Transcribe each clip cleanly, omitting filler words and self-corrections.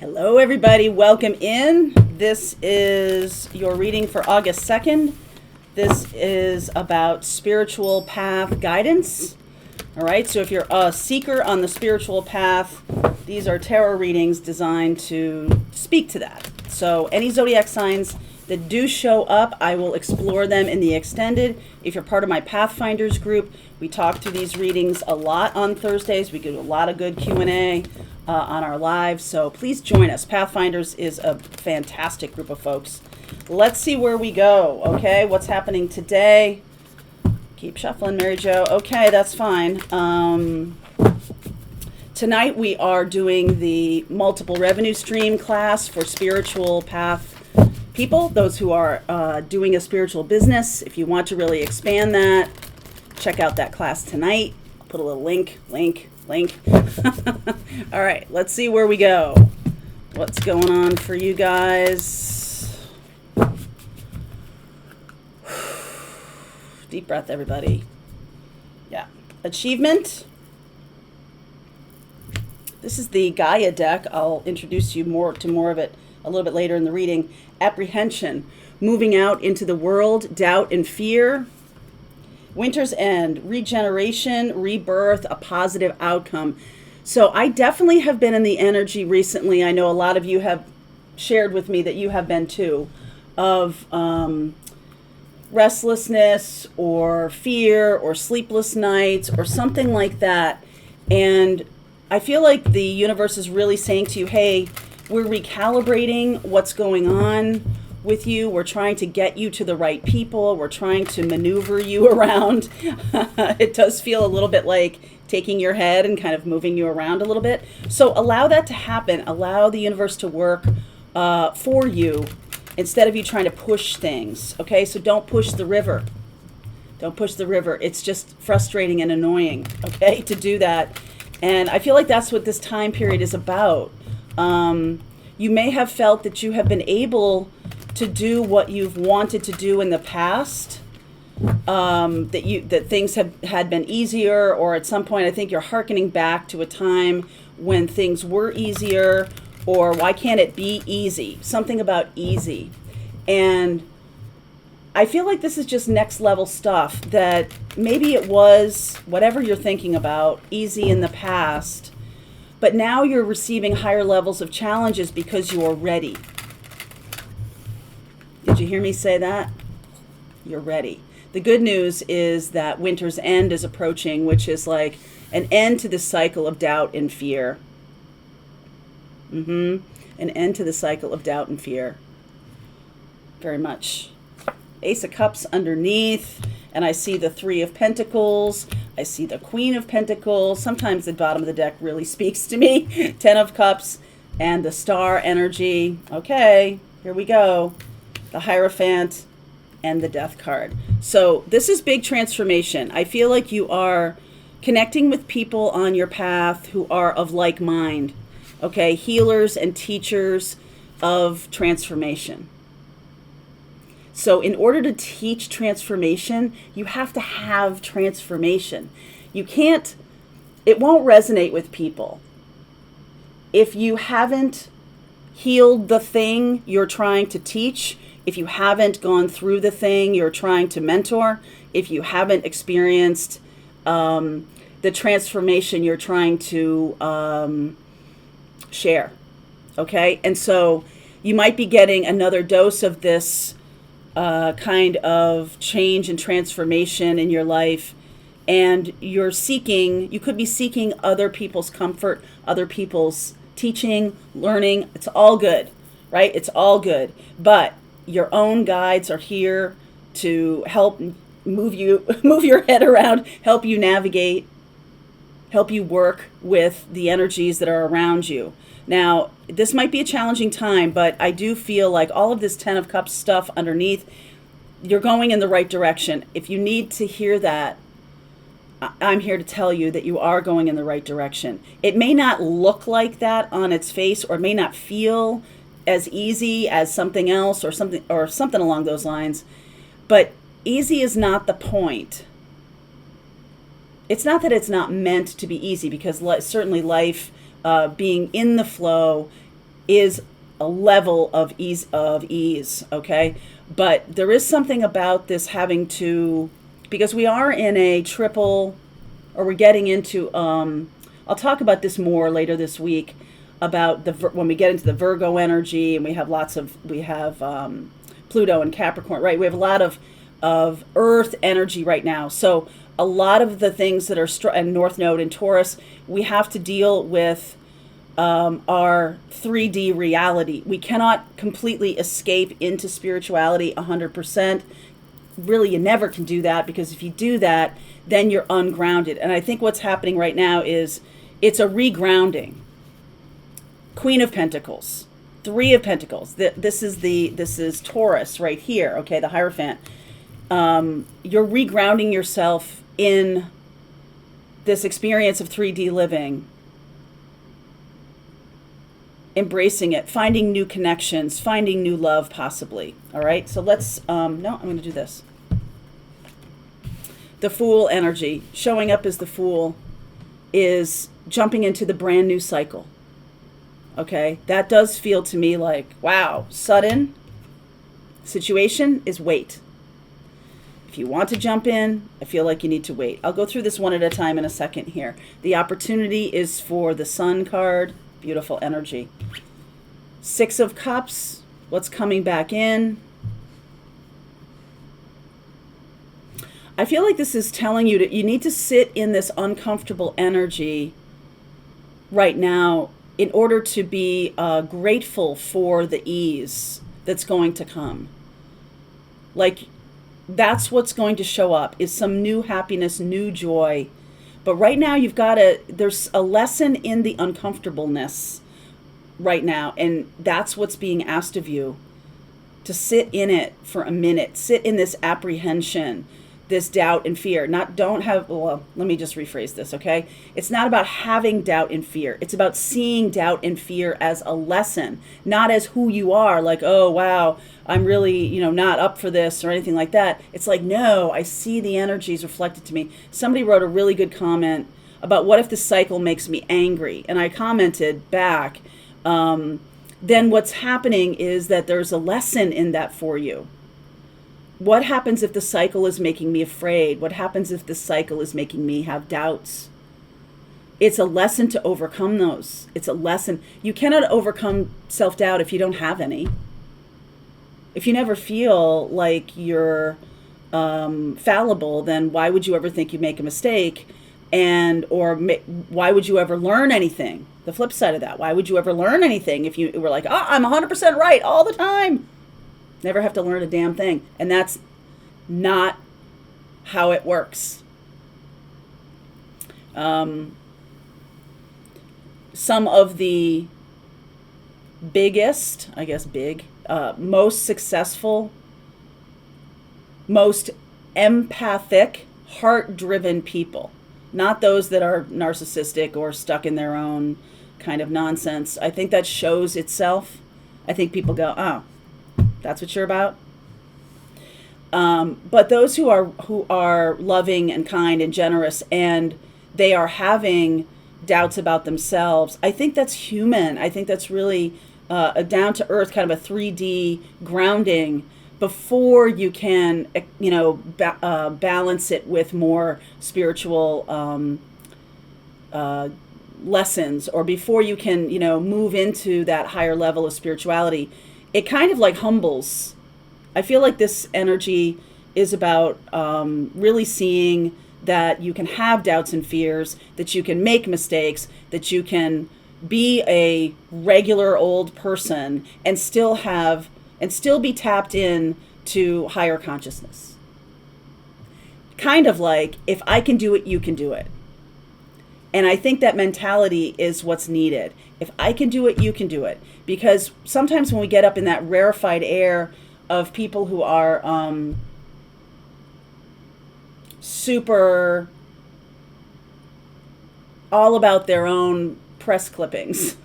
Hello everybody, welcome in. This is your reading for August 2nd. This is about spiritual path guidance. All right, so if you're a seeker on the spiritual path, these are tarot readings designed to speak to that. So any zodiac signs that do show up, I will explore them in the extended. If you're part of my Pathfinders group, we talk through these readings a lot on Thursdays. We do a lot of good Q&A on our lives, so please join us. Pathfinders is a fantastic group of folks. Let's see where we go, okay? What's happening today? Keep shuffling, Mary Jo. Okay, that's fine. Tonight we are doing the multiple revenue stream class for spiritual path people, those who are doing a spiritual business. If you want to really expand that, check out that class tonight. I'll put a little link. All right, let's see where we go. What's going on for you guys? Deep breath, everybody. Yeah. Achievement. This is the Gaia deck. I'll introduce you more of it a little bit later in the reading. Apprehension. Moving out into the world. Doubt and fear. Winter's end. Regeneration. Rebirth. A positive outcome. So I definitely have been in the energy recently. I know a lot of you have shared with me that you have been too, of restlessness or fear or sleepless nights or something like that. And I feel like the universe is really saying to you, hey, we're recalibrating what's going on with you. We're trying to get you to the right people. We're trying to maneuver you around. It does feel a little bit like taking your head and kind of moving you around a little bit. So allow that to happen. Allow the universe to work for you instead of you trying to push things. Okay, so don't push the river. Don't push the river. It's just frustrating and annoying, okay, to do that. And I feel like that's what this time period is about. You may have felt that you have been able to do what you've wanted to do in the past, that things had been easier, or at some point I think you're hearkening back to a time when things were easier, or why can't it be easy? Something about easy. And I feel like this is just next level stuff, that maybe it was whatever you're thinking about easy in the past, but now you're receiving higher levels of challenges because you are ready. Did you hear me say that? You're ready. The good news is that winter's end is approaching, which is like an end to the cycle of doubt and fear. An end to the cycle of doubt and fear. Very much. Ace of Cups underneath, and I see the Three of Pentacles. I see the Queen of Pentacles. Sometimes the bottom of the deck really speaks to me. Ten of Cups and the Star energy. Okay, here we go. The Hierophant and the Death card. So this is big transformation. I feel like you are connecting with people on your path who are of like mind. Okay, healers and teachers of transformation. So in order to teach transformation, you have to have transformation. You can't, it won't resonate with people if you haven't healed the thing you're trying to teach, if you haven't gone through the thing you're trying to mentor, if you haven't experienced the transformation you're trying to share. Okay, and so you might be getting another dose of this kind of change and transformation in your life, and you could be seeking other people's comfort, other people's teaching, learning. It's all good, right? It's all good. But your own guides are here to help move your head around, help you navigate, help you work with the energies that are around you. Now, this might be a challenging time, but I do feel like all of this Ten of Cups stuff underneath, you're going in the right direction. If you need to hear that, I'm here to tell you that you are going in the right direction. It may not look like that on its face, or it may not feel as easy as something else or something along those lines, but easy is not the point. It's not that it's not meant to be easy, because certainly life, being in the flow, is a level of ease, okay? But there is something about this having to, because we are in a triple, or we're getting into, I'll talk about this more later this week, about when we get into the Virgo energy, and we have Pluto and Capricorn, right? We have a lot of Earth energy right now. So a lot of the things that are, and North Node in Taurus, we have to deal with our 3D reality. We cannot completely escape into spirituality 100%. Really, you never can do that, because if you do that, then you're ungrounded. And I think what's happening right now is it's a regrounding. Queen of Pentacles, Three of Pentacles. This is Taurus right here, okay, the Hierophant. You're regrounding yourself in this experience of 3D living, embracing it, finding new connections, finding new love, possibly. All right, so let's, no, I'm going to do this. The Fool energy, showing up as the Fool, is jumping into the brand new cycle. Okay, that does feel to me like, wow, sudden situation is wait. If you want to jump in, I feel like you need to wait. I'll go through this one at a time in a second here. The opportunity is for the Sun card. Beautiful energy. Six of Cups. What's coming back in? I feel like this is telling you that you need to sit in this uncomfortable energy right now in order to be grateful for the ease that's going to come. Like, that's what's going to show up, is some new happiness, new joy. But right now there's a lesson in the uncomfortableness right now. And that's what's being asked of you, to sit in it for a minute, sit in this apprehension, this doubt and fear. Let me just rephrase this, okay? It's not about having doubt and fear. It's about seeing doubt and fear as a lesson, not as who you are, like, oh, wow, I'm really, not up for this or anything like that. It's like, no, I see the energies reflected to me. Somebody wrote a really good comment about what if the cycle makes me angry? And I commented back, then what's happening is that there's a lesson in that for you. What happens if the cycle is making me afraid? What happens if the cycle is making me have doubts? It's a lesson to overcome those. It's a lesson. You cannot overcome self-doubt if you don't have any. If you never feel like you're fallible, then why would you ever think you make a mistake? Why would you ever learn anything? The flip side of that, why would you ever learn anything if you were like, I'm 100% right all the time? Never have to learn a damn thing. And that's not how it works. Some of the biggest, most successful, most empathic, heart-driven people, not those that are narcissistic or stuck in their own kind of nonsense. I think that shows itself. I think people go, oh, that's what you're about. But those who are loving and kind and generous, and they are having doubts about themselves, I think that's human. I think that's really a down to earth kind of a 3D grounding before you can, balance it with more spiritual lessons, or before you can, move into that higher level of spirituality. It kind of like humbles. I feel like this energy is about really seeing that you can have doubts and fears, that you can make mistakes, that you can be a regular old person and still be tapped in to higher consciousness. Kind of like, if I can do it, you can do it. And I think that mentality is what's needed. If I can do it, you can do it. Because sometimes when we get up in that rarefied air of people who are super all about their own press clippings,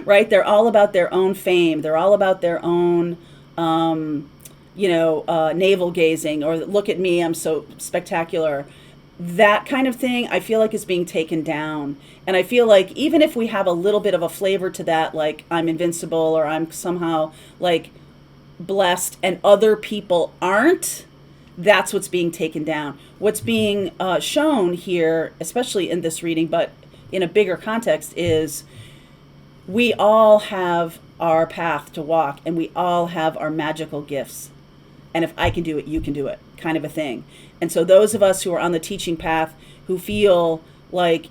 right? They're all about their own fame. They're all about their own, navel gazing, or look at me, I'm so spectacular. that kind of thing, I feel like is being taken down. And I feel like even if we have a little bit of a flavor to that, like I'm invincible or I'm somehow like blessed and other people aren't, that's what's being taken down. What's being shown here, especially in this reading, but in a bigger context, is we all have our path to walk and we all have our magical gifts. And if I can do it, you can do it, kind of a thing. And so those of us who are on the teaching path, who feel like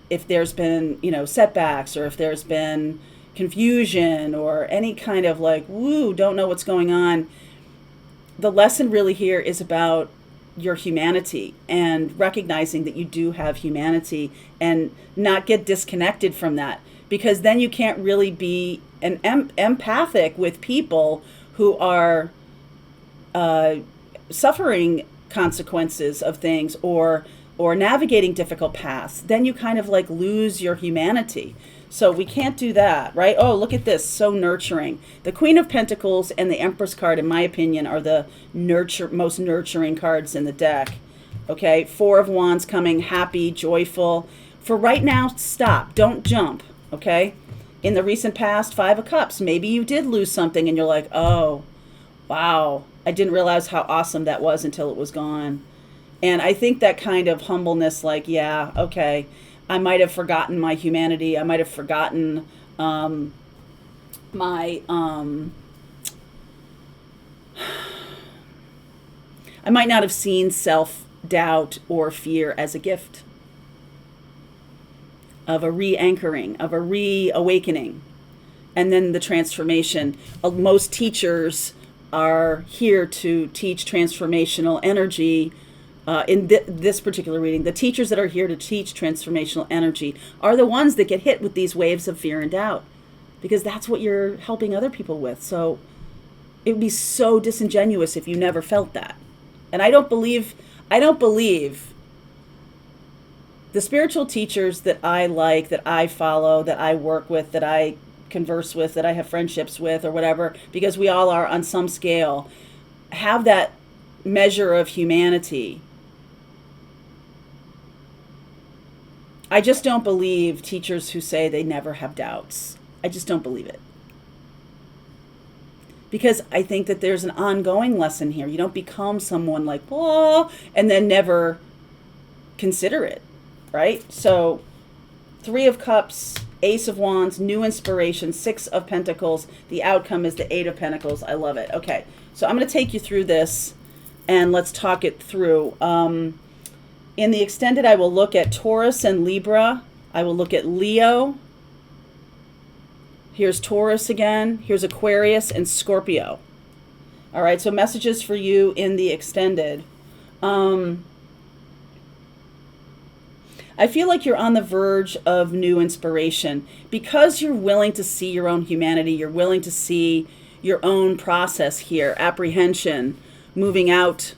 if there's been, setbacks, or if there's been confusion or any kind of like, don't know what's going on, the lesson really here is about your humanity and recognizing that you do have humanity and not get disconnected from that, because then you can't really be an empathic with people who are suffering consequences of things or navigating difficult paths. Then you kind of like lose your humanity. So we can't do that, right? Oh, look at this, so nurturing. The Queen of Pentacles and the Empress card, in my opinion, are the most nurturing cards in the deck. Okay, Four of Wands coming, happy, joyful. For right now, stop, don't jump, okay? In the recent past, Five of Cups, maybe you did lose something and you're like, oh, wow, I didn't realize how awesome that was until it was gone. And I think that kind of humbleness, like, yeah, okay, I might have forgotten my humanity. I might have forgotten I might not have seen self-doubt or fear as a gift of a re-anchoring, of a reawakening, and then the transformation. Most teachers are here to teach transformational energy. In this particular reading, the teachers that are here to teach transformational energy are the ones that get hit with these waves of fear and doubt, because that's what you're helping other people with. So it would be so disingenuous if you never felt that. And I don't believe the spiritual teachers that I like, that I follow, that I work with, that I converse with, that I have friendships with or whatever, because we all are on some scale, have that measure of humanity. I just don't believe teachers who say they never have doubts. I just don't believe it. Because I think that there's an ongoing lesson here. You don't become someone like, oh, and then never consider it, right? So Three of Cups, Ace of Wands, new inspiration, Six of Pentacles. The outcome is the Eight of Pentacles. I love it. Okay, so I'm going to take you through this and let's talk it through. In the extended, I will look at Taurus and Libra. I will look at Leo. Here's Taurus again. Here's Aquarius and Scorpio. All right, so messages for you in the extended. I feel like you're on the verge of new inspiration because you're willing to see your own humanity. You're willing to see your own process here, apprehension, moving out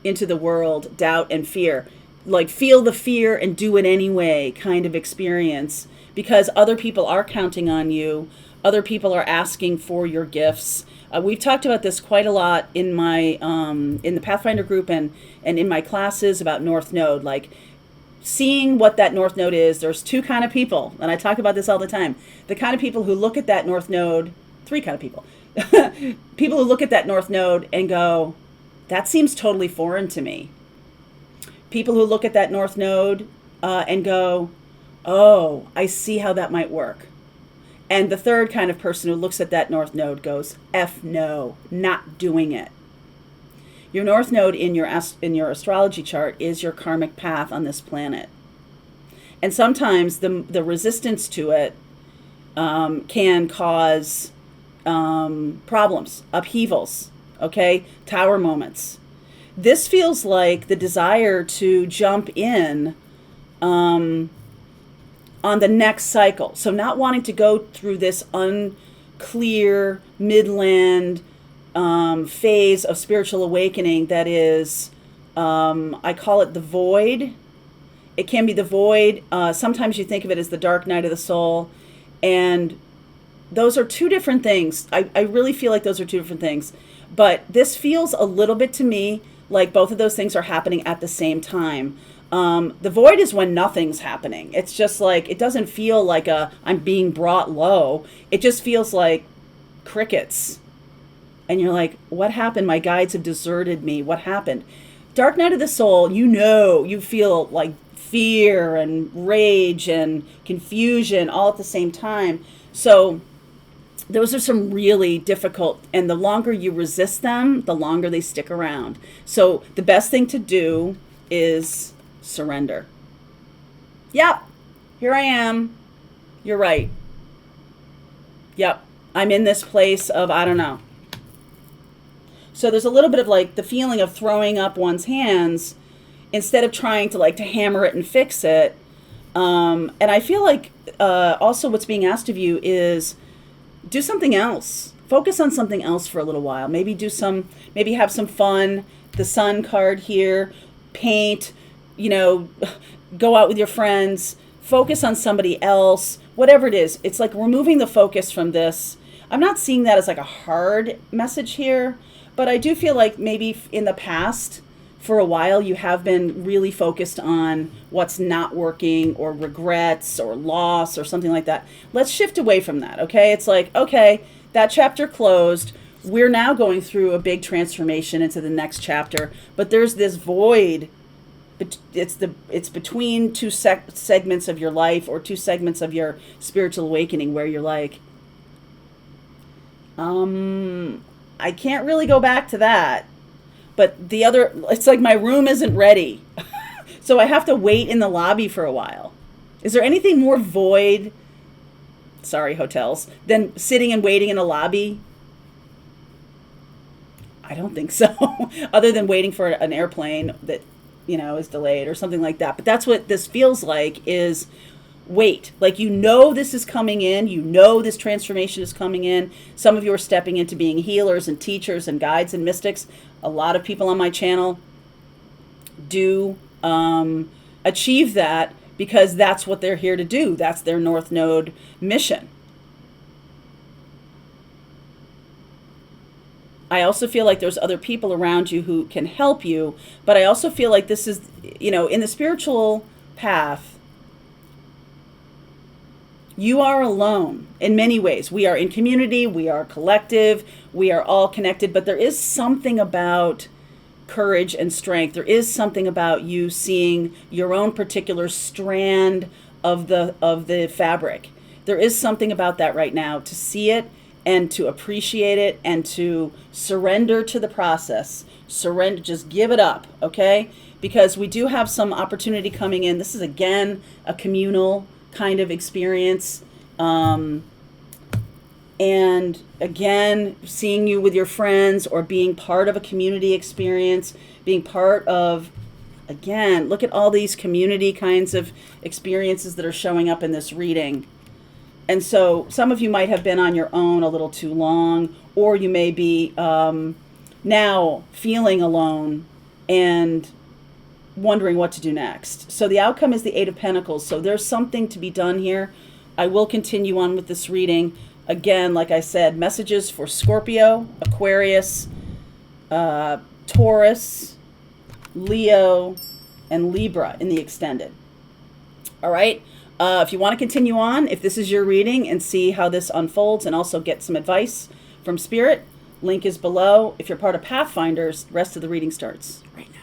into the world, doubt and fear. Like feel the fear and do it anyway kind of experience, because other people are counting on you. Other people are asking for your gifts. We've talked about this quite a lot in my in the Pathfinder group and in my classes about North Node. Like seeing what that North Node is. There's two kind of people, and I talk about this all the time. The kind of people who look at that North Node, three kind of people. People who look at that North Node and go, that seems totally foreign to me. People who look at that North Node and go, oh, I see how that might work. And the third kind of person who looks at that North Node goes, F no, not doing it. Your North Node in your astrology chart is your karmic path on this planet. And sometimes the resistance to it can cause problems, upheavals, okay? Tower moments. This feels like the desire to jump in on the next cycle. So not wanting to go through this unclear midland phase of spiritual awakening that is, I call it the void. It can be the void. Sometimes you think of it as the dark night of the soul. And those are two different things. I really feel like those are two different things. But this feels a little bit to me like both of those things are happening at the same time. The void is when nothing's happening. It's just like, it doesn't feel like I'm being brought low. It just feels like crickets. And you're like, what happened? My guides have deserted me. What happened? Dark night of the soul, you feel like fear and rage and confusion all at the same time. So those are some really difficult, and the longer you resist them, the longer they stick around. So the best thing to do is surrender. Yep, here I am. You're right. Yep, I'm in this place of, I don't know. So there's a little bit of like the feeling of throwing up one's hands instead of trying to like to hammer it and fix it. And I feel like also what's being asked of you is do something else. Focus on something else for a little while. Maybe have some fun. The sun card here, paint, go out with your friends, focus on somebody else, whatever it is. It's like removing the focus from this. I'm not seeing that as like a hard message here, but I do feel like maybe in the past, for a while, you have been really focused on what's not working or regrets or loss or something like that. Let's shift away from that, okay? It's like, okay, that chapter closed. We're now going through a big transformation into the next chapter, but there's this void. It's between two segments of your life or two segments of your spiritual awakening where you're like, I can't really go back to that. But it's like my room isn't ready. So I have to wait in the lobby for a while. Is there anything more void, sorry, hotels, than sitting and waiting in a lobby? I don't think so. Other than waiting for an airplane that, is delayed or something like that. But that's what this feels like is wait. Like, this is coming in. This transformation is coming in. Some of you are stepping into being healers and teachers and guides and mystics. A lot of people on my channel do achieve that because that's what they're here to do. That's their North Node mission. I also feel like there's other people around you who can help you, but I also feel like this is, in the spiritual path, you are alone in many ways. We are in community, we are collective, we are all connected, but there is something about courage and strength. There is something about you seeing your own particular strand of the fabric. There is something about that right now, to see it and to appreciate it and to surrender to the process. Surrender, just give it up, okay? Because we do have some opportunity coming in. This is, again, a communal kind of experience. And again, seeing you with your friends or being part of a community experience, being part of, again, look at all these community kinds of experiences that are showing up in this reading. And so some of you might have been on your own a little too long, or you may be now feeling alone and wondering what to do next. So the outcome is the Eight of Pentacles. So there's something to be done here. I will continue on with this reading. Again, like I said, messages for Scorpio, Aquarius, Taurus, Leo, and Libra in the extended. All right. If you want to continue on, if this is your reading and see how this unfolds and also get some advice from Spirit, link is below. If you're part of Pathfinders, the rest of the reading starts right now.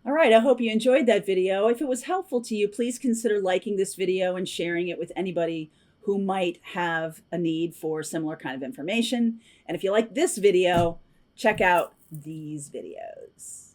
All right, I hope you enjoyed that video. If it was helpful to you, please consider liking this video and sharing it with anybody who might have a need for similar kind of information. And if you like this video, check out these videos.